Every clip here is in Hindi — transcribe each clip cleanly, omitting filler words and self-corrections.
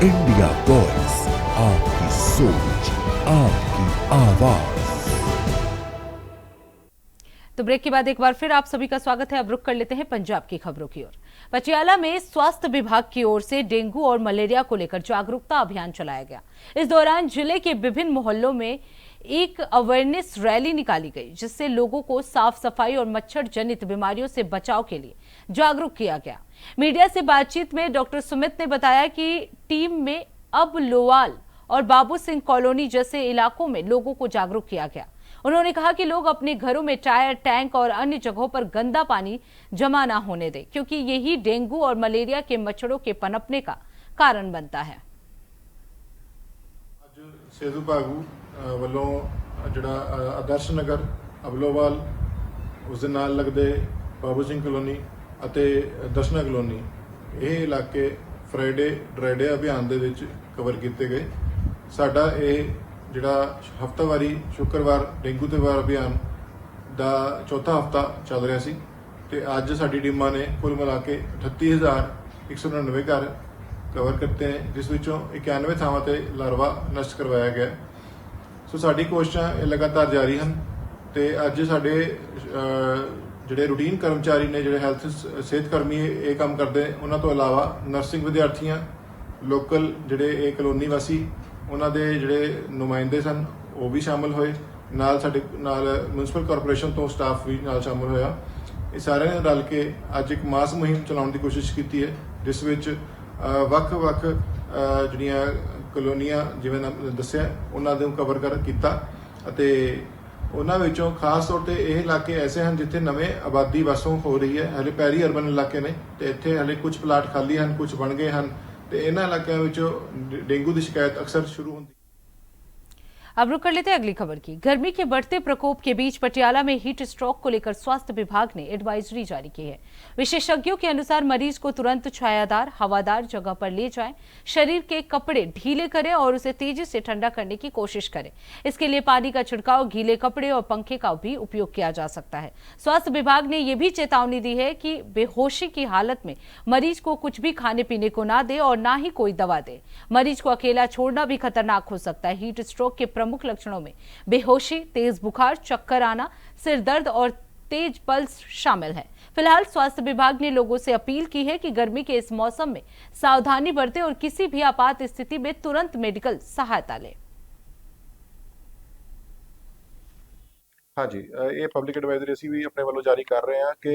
इंडिया वॉइस, आपकी सोच, आपकी आवाज। तो ब्रेक के बाद एक बार फिर आप सभी का स्वागत है। अब रुक कर लेते हैं पंजाब की खबरों की ओर। पटियाला में स्वास्थ्य विभाग की ओर से डेंगू और मलेरिया को लेकर जागरूकता अभियान चलाया गया। इस दौरान जिले के विभिन्न मोहल्लों में एक अवेयरनेस रैली निकाली गई, जिससे लोगों को साफ सफाई और मच्छर जनित बीमारियों से बचाव के लिए जागरूक किया गया। मीडिया से बातचीत में डॉक्टर सुमित ने बताया कि टीम में अब लोवाल और बाबू सिंह कॉलोनी जैसे इलाकों में लोगों को जागरूक किया गया। उन्होंने कहा कि लोग अपने घरों में टायर, टैंक और अन्य जगहों पर गंदा पानी जमा ना होने दें, क्योंकि यही डेंगू और मलेरिया के मच्छरों के पनपने का कारण बनता है। आज सेधु भागू ਵੱਲੋਂ ਜਿਹੜਾ ਆਦਰਸ਼ ਨਗਰ, ਅਬਲੋਵਾਲ, ਉਸ ਦੇ ਨਾਲ ਲੱਗਦੇ ਬਾਬੂ ਸਿੰਘ ਕਲੋਨੀ ਅਤੇ ਦਰਸ਼ਨਾ ਕਲੋਨੀ, ਇਹ ਇਲਾਕੇ ਫਰਾਈਡੇ ਡਰਾਈਡੇ ਅਭਿਆਨ ਦੇ ਵਿੱਚ ਕਵਰ ਕੀਤੇ ਗਏ। ਸਾਡਾ ਇਹ ਜਿਹੜਾ ਹਫ਼ਤਾਵਾਰੀ ਸ਼ੁੱਕਰਵਾਰ ਡੇਂਗੂ ਤੇ ਵਾਰ ਅਭਿਆਨ ਦਾ ਚੌਥਾ ਹਫ਼ਤਾ ਚੱਲ ਰਿਹਾ ਸੀ ਤੇ ਅੱਜ ਸਾਡੀ ਟੀਮਾਂ ਨੇ ਕੁੱਲ ਮਿਲਾ ਕੇ 38199 ਘਰ ਕਵਰ ਕੀਤੇ ਨੇ, ਜਿਸ ਵਿੱਚੋਂ 91 ਥਾਵਾਂ ਤੇ ਲਾਰਵਾ ਨਸ਼ਟ ਕਰਵਾਇਆ ਗਿਆ। ਸੋ ਸਾਡੀ ਕੋਸ਼ਿਸ਼ਾਂ ਲਗਾਤਾਰ ਜਾਰੀ ਹਨ ਤੇ ਅੱਜ ਸਾਡੇ ਜਿਹੜੇ ਰੂਟੀਨ ਕਰਮਚਾਰੀ ਨੇ, ਜਿਹੜੇ ਹੈਲਥ ਸਿਹਤ ਕਰਮੀ ਇਹ ਕੰਮ ਕਰਦੇ, ਉਹਨਾਂ ਤੋਂ ਇਲਾਵਾ ਨਰਸਿੰਗ ਵਿਦਿਆਰਥੀਆਂ, ਲੋਕਲ ਜਿਹੜੇ ਇਹ ਕਲੋਨੀ ਵਾਸੀ, ਉਹਨਾਂ ਦੇ ਜਿਹੜੇ ਨੁਮਾਇੰਦੇ ਸਨ ਉਹ ਵੀ ਸ਼ਾਮਲ ਹੋਏ। ਨਾਲ ਸਾਡੇ ਨਾਲ ਮਿਊਨਿਸਪਲ ਕਾਰਪੋਰੇਸ਼ਨ ਤੋਂ ਸਟਾਫ ਵੀ ਨਾਲ ਸ਼ਾਮਲ ਹੋਇਆ। ਇਹ ਸਾਰਿਆਂ ਨੇ ਰਲ ਕੇ ਅੱਜ ਇੱਕ ਮਾਸ ਮੁਹਿੰਮ ਚਲਾਉਣ ਦੀ ਕੋਸ਼ਿਸ਼ ਕੀਤੀ ਹੈ, ਜਿਸ ਵਿੱਚ ਵੱਖ-ਵੱਖ ਜਿਹੜੀਆਂ ਕਲੋਨੀਆਂ ਜਿਵੇਂ ਦੱਸਿਆ ਉਹਨਾਂ ਨੂੰ ਕਵਰ ਕੀਤਾ ਅਤੇ ਉਹਨਾਂ ਵਿੱਚੋਂ ਖਾਸ ਤੌਰ ਤੇ ਇਹ ਇਲਾਕੇ ਐਸੇ ਹਨ ਜਿੱਥੇ ਨਵੇਂ ਆਬਾਦੀ ਵਸੋਂ ਹੋ ਰਹੀ ਹੈ। ਹਲੇ ਪੈਰੀ ਅਰਬਨ ਇਲਾਕੇ ਨੇ ਤੇ ਇੱਥੇ ਹਲੇ ਕੁਝ ਪਲਾਟ ਖਾਲੀ ਹਨ, ਕੁਝ ਬਣ ਗਏ ਹਨ ਤੇ ਇਹਨਾਂ ਇਲਾਕਿਆਂ ਵਿੱਚੋਂ ਡੇਂਗੂ ਦੀ ਸ਼ਿਕਾਇਤ ਅਕਸਰ शुरू ਹੁੰਦੀ। अब रुक कर लेते हैं अगली खबर की। गर्मी के बढ़ते प्रकोप के बीच पटियाला में हीट स्ट्रोक को लेकर स्वास्थ्य विभाग ने एडवाइजरी जारी की है। विशेषज्ञों के अनुसार मरीज को तुरंत छायादार, हवादार जगह पर ले जाएं, शरीर के कपड़े ढीले करें और उसे तेजी से ठंडा करने की कोशिश करें। इसके लिए पानी का छिड़काव, गीले कपड़े और पंखे का भी उपयोग किया जा सकता है। स्वास्थ्य विभाग ने यह भी चेतावनी दी है कि बेहोशी की हालत में मरीज को कुछ भी खाने पीने को ना दे और ना ही कोई दवा दे। मरीज को अकेला छोड़ना भी खतरनाक हो सकता है। हीट स्ट्रोक के प्रमुख लक्षणों में बेहोशी, तेज बुखार, चक्कर आना, सिर दर्द और तेज पल्स शामिल है। फिलहाल स्वास्थ्य विभाग ने लोगों से अपील की है कि गर्मी के इस मौसम में सावधानी बरतें और किसी भी आपात स्थिति में तुरंत मेडिकल सहायता लें। हाँ जी, ये पब्लिक एडवाइजरी ਅਸੀਂ ਵੀ ਆਪਣੇ ਵੱਲੋਂ ਜਾਰੀ ਕਰ ਰਹੇ ਹਾਂ ਕਿ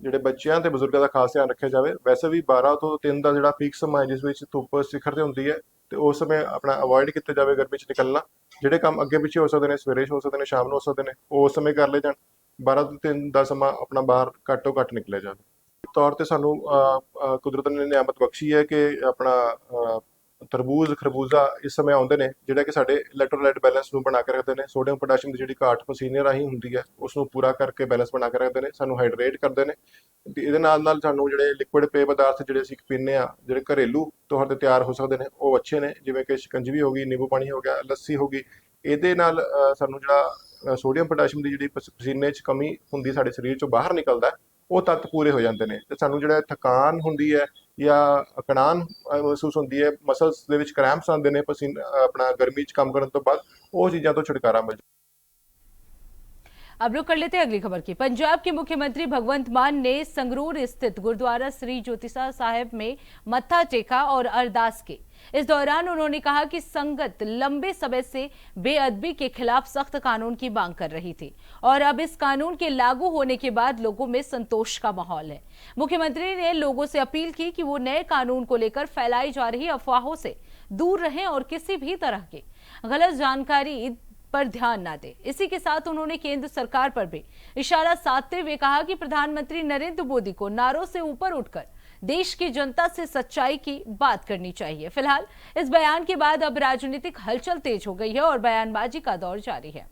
ਜਿਹੜੇ ਬੱਚਿਆਂ ਤੇ ਬਜ਼ੁਰਗਾਂ ਦਾ ਖਾਸ ਧਿਆਨ ਰੱਖਿਆ ਜਾਵੇ। ਵੈਸੇ ਵੀ 12 ਤੋਂ 3 ਦਾ ਜਿਹੜਾ ਪੀਕ ਸਮਾਂ ਹੈ, ਜਿਸ ਵਿੱਚ ਧੁੱਪ ਸਿਖਰ ਤੇ ਹੁੰਦੀ ਹੈ, ਤੇ ਉਸ ਸਮੇਂ ਆਪਣਾ ਅਵੋਇਡ ਕੀਤਾ ਜਾਵੇ ਗਰਮੀ 'ਚ ਨਿਕਲਣਾ। ਜਿਹੜੇ ਕੰਮ ਅੱਗੇ ਪਿੱਛੇ ਹੋ ਸਕਦੇ ਨੇ, ਸਵੇਰੇ ਹੋ ਸਕਦੇ ਨੇ, ਸ਼ਾਮ ਨੂੰ ਹੋ ਸਕਦੇ ਨੇ, ਉਹ ਉਸ ਸਮੇਂ ਕਰ ਲਏ ਜਾਣ। 12 ਤੋਂ 3 ਦਾ ਸਮਾਂ ਆਪਣਾ ਬਾਹਰ ਘੱਟ ਤੋਂ ਘੱਟ ਨਿਕਲਿਆ ਜਾਵੇ। ਤੌਰ ਤੇ ਸਾਨੂੰ ਕੁਦਰਤ ਨੇ ਨਿਆਮਤ ਬਖਸ਼ੀ ਹੈ ਕਿ ਆਪਣਾ ਤਰਬੂਜ਼, ਖਰਬੂਜ਼ਾ ਇਸ ਸਮੇਂ ਆਉਂਦੇ ਨੇ, ਜਿਹੜਾ ਕਿ ਸਾਡੇ ਇਲੈਕਟ੍ਰੋਲਾਈਟ ਬੈਲੈਂਸ ਨੂੰ ਬਣਾ ਕੇ ਰੱਖਦੇ ਨੇ। ਸੋਡੀਅਮ ਪੋਟਾਸ਼ੀਅਮ ਦੀ ਜਿਹੜੀ ਘਾਟ ਪਸੀਨੇ ਰਾਹੀਂ ਹੁੰਦੀ ਹੈ, ਉਸ ਨੂੰ ਪੂਰਾ ਕਰਕੇ ਬੈਲੈਂਸ ਬਣਾ ਕੇ ਰੱਖਦੇ ਨੇ, ਸਾਨੂੰ ਹਾਈਡਰੇਟ ਕਰਦੇ ਨੇ। ਇਹਦੇ ਨਾਲ ਸਾਨੂੰ ਜਿਹੜੇ ਲਿਕੁਇਡ ਪੇय ਪਦਾਰਥ ਜਿਹੜੇ ਅਸੀਂ ਪੀਂਦੇ ਆ, ਜਿਹੜੇ ਘਰੇਲੂ ਤੌਰ ਤੇ ਤਿਆਰ ਹੋ ਸਕਦੇ ਨੇ, ਉਹ ਅੱਛੇ ਨੇ, ਜਿਵੇਂ ਕਿ ਸ਼ਿਕੰਜਵੀ ਹੋ ਗਈ, ਨਿੰਬੂ ਪਾਣੀ ਹੋ ਗਿਆ, ਲੱਸੀ ਹੋ ਗਈ। ਇਹਦੇ ਨਾਲ ਸਾਨੂੰ ਜਿਹੜਾ ਸੋਡੀਅਮ ਪੋਟਾਸ਼ੀਅਮ ਦੀ ਜਿਹੜੀ ਪਸੀਨੇ 'ਚ ਕਮੀ ਹੁੰਦੀ ਸਾਡੇ ਸਰੀਰ 'ਚੋਂ ਬਾਹਰ ਨਿਕਲਦਾ, ਉਹ ਤੱਤ ਪੂਰੇ ਹੋ ਜਾਂਦੇ ਨੇ। ਤੇ ਸਾਨੂੰ ਜਿਹੜਾ ਥਕਾਨ ਹੁੰਦੀ ਹੈ ਜਾਂ ਅਕੜਾਨ ਮਹਿਸੂਸ ਹੁੰਦੀ ਹੈ, ਮਸਲਸ ਦੇ ਵਿੱਚ ਕ੍ਰੈਂਪਸ ਆਉਂਦੇ ਨੇ ਪਸੀਨਾ ਆਪਣਾ ਗਰਮੀ 'ਚ ਕੰਮ ਕਰਨ ਤੋਂ ਬਾਅਦ, ਉਹ ਚੀਜ਼ਾਂ ਤੋਂ छुटकारा मिल। अब रुक कर लेते हैं अगली खबर की। पंजाब के मुख्यमंत्री भगवंत मान ने संगरूर स्थित गुरुद्वारा श्री ज्योतिसा साहिब में मत्था टेका और अरदास की। इस दौरान उन्होंने कहा कि संगत लंबे समय से बेअदबी के खिलाफ सख्त कानून की मांग कर रही थी और अब इस कानून के लागू होने के बाद लोगों में संतोष का माहौल है। मुख्यमंत्री ने लोगों से अपील की कि वो नए कानून को लेकर फैलाई जा रही अफवाहों से दूर रहें और किसी भी तरह की गलत जानकारी पर ध्यान ना दे। इसी के साथ उन्होंने केंद्र सरकार पर भी इशारा साधते हुए कहा कि प्रधानमंत्री नरेंद्र मोदी को नारों से ऊपर उठकर देश की जनता से सच्चाई की बात करनी चाहिए। फिलहाल इस बयान के बाद अब राजनीतिक हलचल तेज हो गई है और बयानबाजी का दौर जारी है।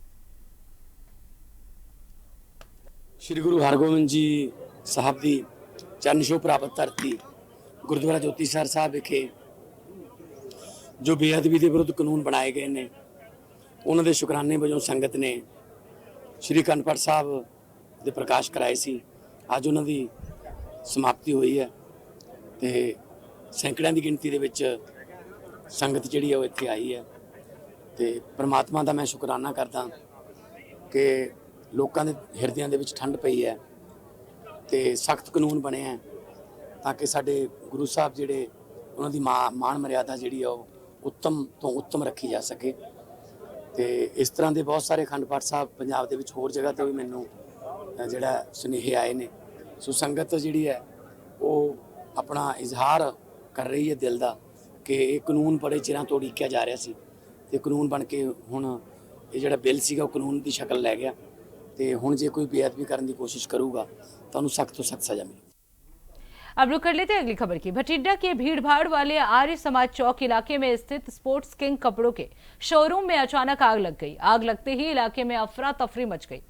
श्री गुरु हरगोबिंद जी साहब की चरण छूह प्राप्त धरती गुरुद्वारा ज्योतिसर साहब विखे जो बेअदबी के विरुद्ध कानून बनाए गए हैं, उन्होंने शुकराने वजों संगत ने श्री अखंड पाठ साहब के प्रकाश कराए सी। अज उन्होंने समाप्ति हुई है। तो ਸੈਂਕੜਿਆਂ ਦੀ ਗਿਣਤੀ ਦੇ ਵਿੱਚ ਸੰਗਤ ਜਿਹੜੀ ਹੈ ਉਹ ਇੱਥੇ ਆਈ ਹੈ ਤੇ ਪ੍ਰਮਾਤਮਾ ਦਾ ਮੈਂ ਸ਼ੁਕਰਾਨਾ ਕਰਦਾ ਕਿ ਲੋਕਾਂ ਦੇ ਹਿਰਦਿਆਂ ਦੇ ਵਿੱਚ ਠੰਡ ਪਈ ਹੈ ਤੇ ਸਖਤ ਕਾਨੂੰਨ ਬਣੇ ਹੈ ਤਾਂ ਕਿ ਸਾਡੇ ਗੁਰੂ ਸਾਹਿਬ ਜਿਹੜੇ ਉਹਨਾਂ ਦੀ ਮਾਣ ਮਰਿਆਦਾ ਜਿਹੜੀ ਆ ਉਹ ਉੱਤਮ ਤੋਂ ਉੱਤਮ ਰੱਖੀ ਜਾ ਸਕੇ। ਤੇ ਇਸ ਤਰ੍ਹਾਂ ਦੇ ਬਹੁਤ ਸਾਰੇ ਅਖੰਡ ਪਾਠ ਸਾਹਿਬ ਪੰਜਾਬ ਦੇ ਵਿੱਚ ਹੋਰ ਜਗ੍ਹਾ ਤੇ ਵੀ ਮੈਨੂੰ ਜਿਹੜਾ ਸੁਨੇਹੇ ਆਏ ਨੇ। ਸੋ ਸੰਗਤ ਜਿਹੜੀ ਹੈ ਉਹ ਆਪਣਾ ਇਜ਼ਹਾਰ ਕਰ ਰਹੀ ਹੈ ਦਿਲ ਦਾ ਕਿ ਇਹ ਕਾਨੂੰਨ ਬੜੇ ਚਿਰਾਂ ਤੋਂ ਉਡੀਕਿਆ ਜਾ ਰਿਹਾ ਸੀ ਤੇ ਕਾਨੂੰਨ ਬਣ ਕੇ ਹੁਣ ਇਹ ਜਿਹੜਾ ਬਿੱਲ ਸੀਗਾ ਉਹ ਕਾਨੂੰਨ ਦੀ ਸ਼ਕਲ ਲੈ ਗਿਆ ਤੇ ਹੁਣ ਜੇ ਕੋਈ ਬੇਅਦਬੀ ਕਰਨ ਦੀ कोशिश करूगा तो उन्हें सख्त तो सख्त सजा मिलेगी। अब रुक कर लेते हैं अगली खबर की। भटिंडा के भीड़ भाड़ वाले आर्य समाज चौक इलाके में स्थित स्पोर्ट्स किंग कपड़ों के शोरूम में अचानक आग लग गई। आग लगते ही इलाके में अफरा तफरी मच गई।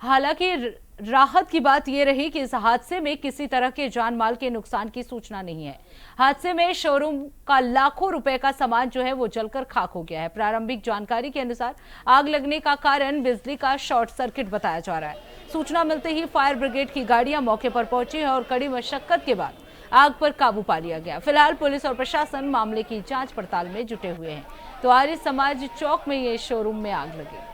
हालांकि राहत की बात यह रही कि इस हादसे में किसी तरह के जान माल के नुकसान की सूचना नहीं है। हादसे में शोरूम का लाखों रुपए का सामान जो है वो जलकर खाक हो गया है। प्रारंभिक जानकारी के अनुसार आग लगने का कारण बिजली का शॉर्ट सर्किट बताया जा रहा है। सूचना मिलते ही फायर ब्रिगेड की गाड़ियां मौके पर पहुंची है और कड़ी मशक्कत के बाद आग पर काबू पा लिया गया। फिलहाल पुलिस और प्रशासन मामले की जांच पड़ताल में जुटे हुए हैं। तो आर्य समाज चौक में ये शोरूम में आग लगी।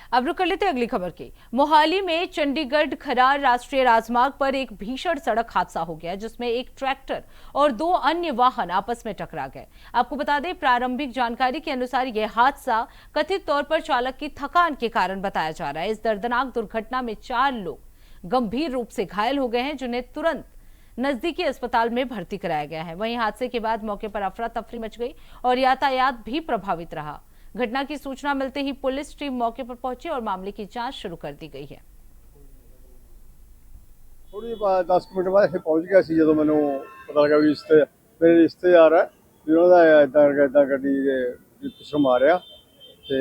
अब रुक कर लेते अगली खबर की। मोहाली में चंडीगढ़ खरार राष्ट्रीय राजमार्ग पर एक भीषण सड़क हादसा हो गया जिसमें एक ट्रैक्टर और 2 अन्य वाहन आपस में टकरा गए। आपको बता दें, प्रारंभिक जानकारी के अनुसार यह हादसा कथित तौर पर चालक की थकान के कारण बताया जा रहा है। इस दर्दनाक दुर्घटना में 4 लोग गंभीर रूप से घायल हो गए हैं जिन्हें तुरंत नजदीकी अस्पताल में भर्ती कराया गया है। वहीं हादसे के बाद मौके पर अफरा तफरी मच गई और यातायात भी प्रभावित रहा। घटना की सूचना मिलते ही पुलिस टीम मौके पर पहुंची और मामले की जांच शुरू कर दी गई है। थोड़ी 10 मिनट बाद ਇੱਥੇ ਪਹੁੰਚ ਗਿਆ ਸੀ ਜਦੋਂ ਮੈਨੂੰ ਪਤਾ ਲੱਗਾ ਵੀ ਮੇਰੇ ਰਿਸ਼ਤੇਦਾਰ ਹੈ ਵੀ ਉਹਨਾਂ ਦਾ ਇਦਾਂ ਗੱਡੀ ਦੇ ਪਿੱਛੋਂ ਮਾਰਿਆ ਤੇ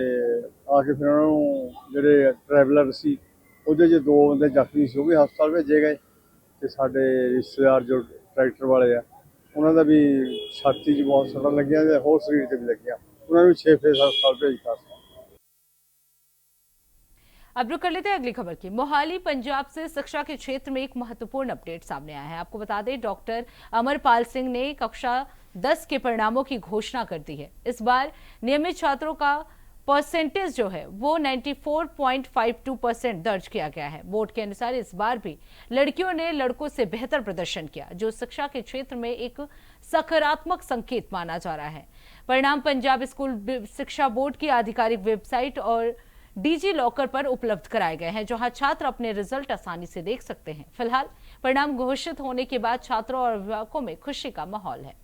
ਆ ਕੇ ਫਿਰ ਉਹਨਾਂ ਨੂੰ ਜਿਹੜੇ ਟਰੈਵਲਰ ਸੀ ਉਹਦੇ 'ਚ 2 ਬੰਦੇ ਜ਼ਖਮੀ ਸੀ ਉਹ ਵੀ ਹਸਪਤਾਲ ਭੇਜੇ ਗਏ ਤੇ ਸਾਡੇ ਰਿਸ਼ਤੇਦਾਰ ਜੋ ਟਰੈਕਟਰ ਵਾਲੇ ਆ ਉਹਨਾਂ ਦਾ ਵੀ ਛਾਤੀ 'ਚ ਬਹੁਤ ਸੱਟਾਂ ਲੱਗੀਆਂ ਤੇ ਹੋਰ ਸਰੀਰ 'ਤੇ ਵੀ ਲੱਗੀਆਂ। अब रुक कर लेते हैं अगली खबर की। मोहाली पंजाब से शिक्षा के क्षेत्र में एक महत्वपूर्ण अपडेट सामने आया है। आपको बता दें, डॉक्टर अमरपाल सिंह ने कक्षा 10 के परिणामों की घोषणा कर दी है। इस बार नियमित छात्रों का परसेंटेज जो है वो 94.52% दर्ज किया गया है। बोर्ड के अनुसार इस बार भी लड़कियों ने लड़कों से बेहतर प्रदर्शन किया, जो शिक्षा के क्षेत्र में एक सकारात्मक संकेत माना जा रहा है। परिणाम पंजाब स्कूल शिक्षा बोर्ड की आधिकारिक वेबसाइट और डिजी लॉकर पर उपलब्ध कराए गए हैं, जहां छात्र अपने रिजल्ट आसानी से देख सकते हैं। फिलहाल परिणाम घोषित होने के बाद छात्रों और अभिभावकों में खुशी का माहौल है।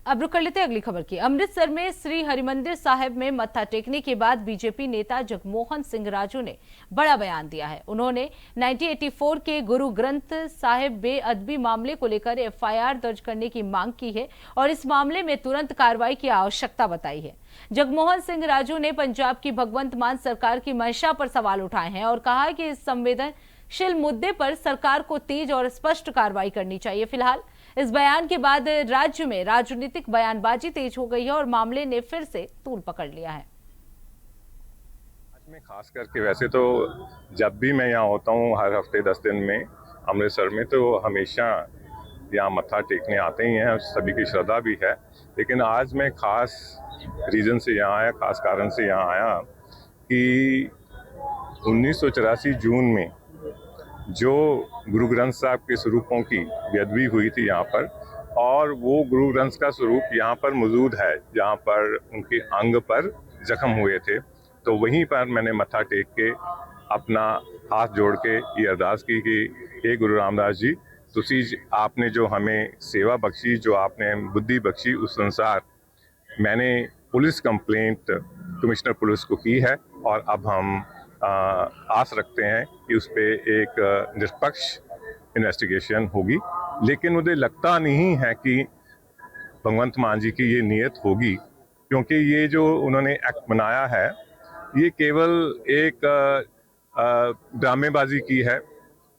अब रुक कर लेते हैं अगली खबर की। अमृतसर में श्री हरिमंदिर साहिब में मत्था टेकने के बाद बीजेपी नेता जगमोहन सिंह राजू ने बड़ा बयान दिया है। उन्होंने 1984 के गुरु ग्रंथ साहिब बेअदबी मामले को लेकर एफआईआर दर्ज करने की मांग की है और इस मामले में तुरंत कार्रवाई की आवश्यकता बताई है। जगमोहन सिंह राजू ने पंजाब की भगवंत मान सरकार की मंशा पर सवाल उठाए हैं और कहा है कि इस संवेदनशील मुद्दे पर सरकार को तेज और स्पष्ट कार्रवाई करनी चाहिए। फिलहाल इस बयान के बाद राज्य में राजनीतिक बयानबाजी तेज हो गई है और मामले ने फिर से तूल पकड़ लिया है। आज में खास करके वैसे तो जब भी मैं यहाँ होता हूँ हर हफ्ते 10 दिन में अमृतसर में, तो हमेशा यहाँ मत्था टेकने आते ही हैं, सभी की श्रद्धा भी है। लेकिन आज मैं खास रीज़न से यहाँ आया, खास कारण से यहाँ आया कि 1984 जून में जो गुरु ग्रंथ साहब के स्वरूपों की बेअदबी हुई थी यहाँ पर, और वो गुरु ग्रंथ का स्वरूप यहाँ पर मौजूद है जहाँ पर उनके अंग पर जख्म हुए थे। तो वहीं पर मैंने मत्था टेक के अपना हाथ जोड़ के ये अरदास की कि हे गुरु रामदास जी, तुसी आपने जो हमें सेवा बख्शी, जो आपने बुद्धि बख्शी, उस अनुसार मैंने पुलिस कंप्लेंट कमिश्नर पुलिस को की है और अब हम आस रखते हैं कि उस पर एक निष्पक्ष इन्वेस्टिगेशन होगी। लेकिन मुझे लगता नहीं है कि भगवंत मान जी की ये नीयत होगी, क्योंकि ये जो उन्होंने एक्ट बनाया है ये केवल एक ड्रामेबाजी की है।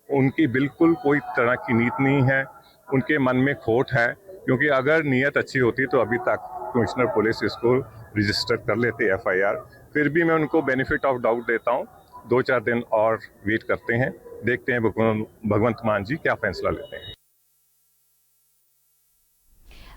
उनकी बिल्कुल कोई तरह की नीति नहीं है, उनके मन में खोट है, क्योंकि अगर नीयत अच्छी होती तो अभी तक कमिश्नर पुलिस इसको रजिस्टर कर लेते FIR। फिर भी मैं उनको बेनिफिट ऑफ डाउट देता हूँ, 2-4 दिन और वेट करते हैं, देखते हैं भगवंत मान जी क्या फैसला लेते हैं।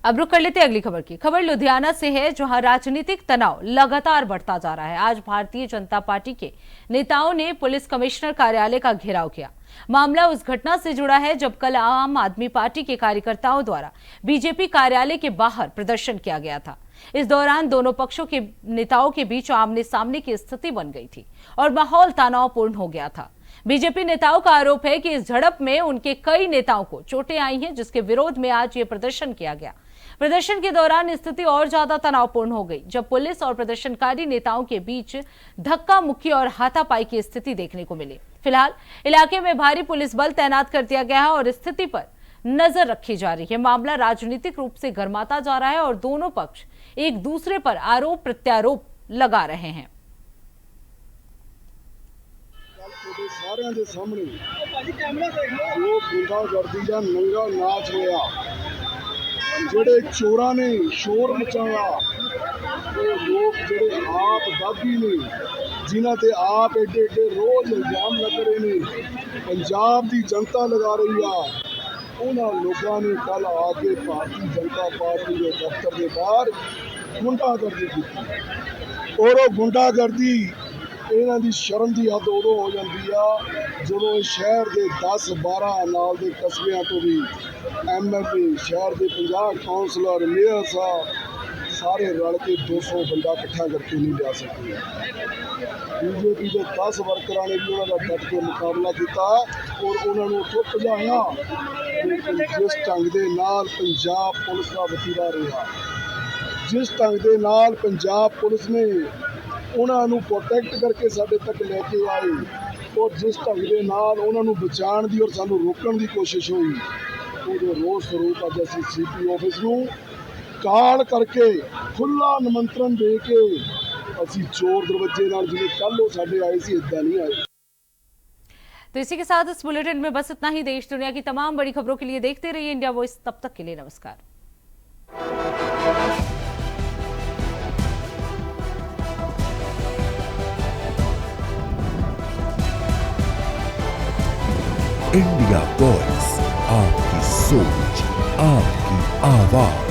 अब रुक कर लेते हैं अगली खबर की। खबर लुधियाना से है, जहां राजनीतिक तनाव लगातार बढ़ता जा रहा है। आज भारतीय जनता पार्टी के नेताओं ने पुलिस कमिश्नर कार्यालय का घेराव किया। मामला उस घटना से जुड़ा है जब कल आम आदमी पार्टी के कार्यकर्ताओं द्वारा बीजेपी कार्यालय के बाहर प्रदर्शन किया गया था। इस दौरान दोनों पक्षों के नेताओं के बीच आमने सामने की स्थिति बन गई थी और माहौल तनावपूर्ण हो गया था। बीजेपी नेताओं का आरोप है कि इस झड़प में उनके कई नेताओं को चोटें आई हैं, जिसके विरोध में आज ये प्रदर्शन किया गया। प्रदर्शन के दौरान स्थिति और ज्यादा तनावपूर्ण हो गई जब पुलिस और प्रदर्शनकारी नेताओं के बीच धक्का मुक्की और हाथापाई की स्थिति देखने को मिली। फिलहाल इलाके में भारी पुलिस बल तैनात कर दिया गया है और स्थिति पर नजर रखी जा रही है। मामला राजनीतिक रूप से गर्माता जा रहा है और दोनों पक्ष एक दूसरे पर आरोप प्रत्यारोप लगा रहे हैं। सारे के सामने जो गुंडागर्दी का नंगा नाच होया, जेड़े चोरा ने शोर मचाया, वो लोग जेड़े आप दागी ने जिन्हां ते आप एडे एडे रोज इल्जाम लग रहे ने, पंजाब की जनता लगा रही है। उन्होंने लोगों ने कल आके भारतीय जनता पार्टी के दफ्तर के बाहर गुंडागर्दी की और वो गुंडागर्दी इन्हां दी शर्म की हद उदों हो जाती है जो शहर के 10-12 नाल के कस्बियां तो भी MLA, शहर के 50 काउंसलर, मेयर साहब सारे रल के 200 बंदा इकट्ठा करके नहीं लिया सकते। बीजेपी के 10 वर्करां ने भी उन्होंने डट के मुकाबला किया और उन्होंने उत्थों भजाया। लेकिन जिस ढंग के नाल पंजाब पुलिस का वतीरा रहा, जिस ढंग के नाल पंजाब पुलिस ने उन्होंने प्रोटेक्ट करके साडे तक लेके आए और जिस ढंग के नाल उन्होंने बचाने की और सानू रोकने की कोशिश हुई, वो रोज स्वरूप अज असीं CP ऑफिस नूं काल करके खुला निमंत्रण दे के असीं चोर दरवाजे नाल जिवें कल वो साडे आए सी इदां नहीं आए। तो इसी के साथ इस बुलेटिन में बस इतना ही। देश दुनिया की तमाम बड़ी खबरों के लिए देखते रहिए इंडिया वॉइस। तब तक के लिए नमस्कार। इंडिया वॉइस, आपकी सोच, आपकी आवाज।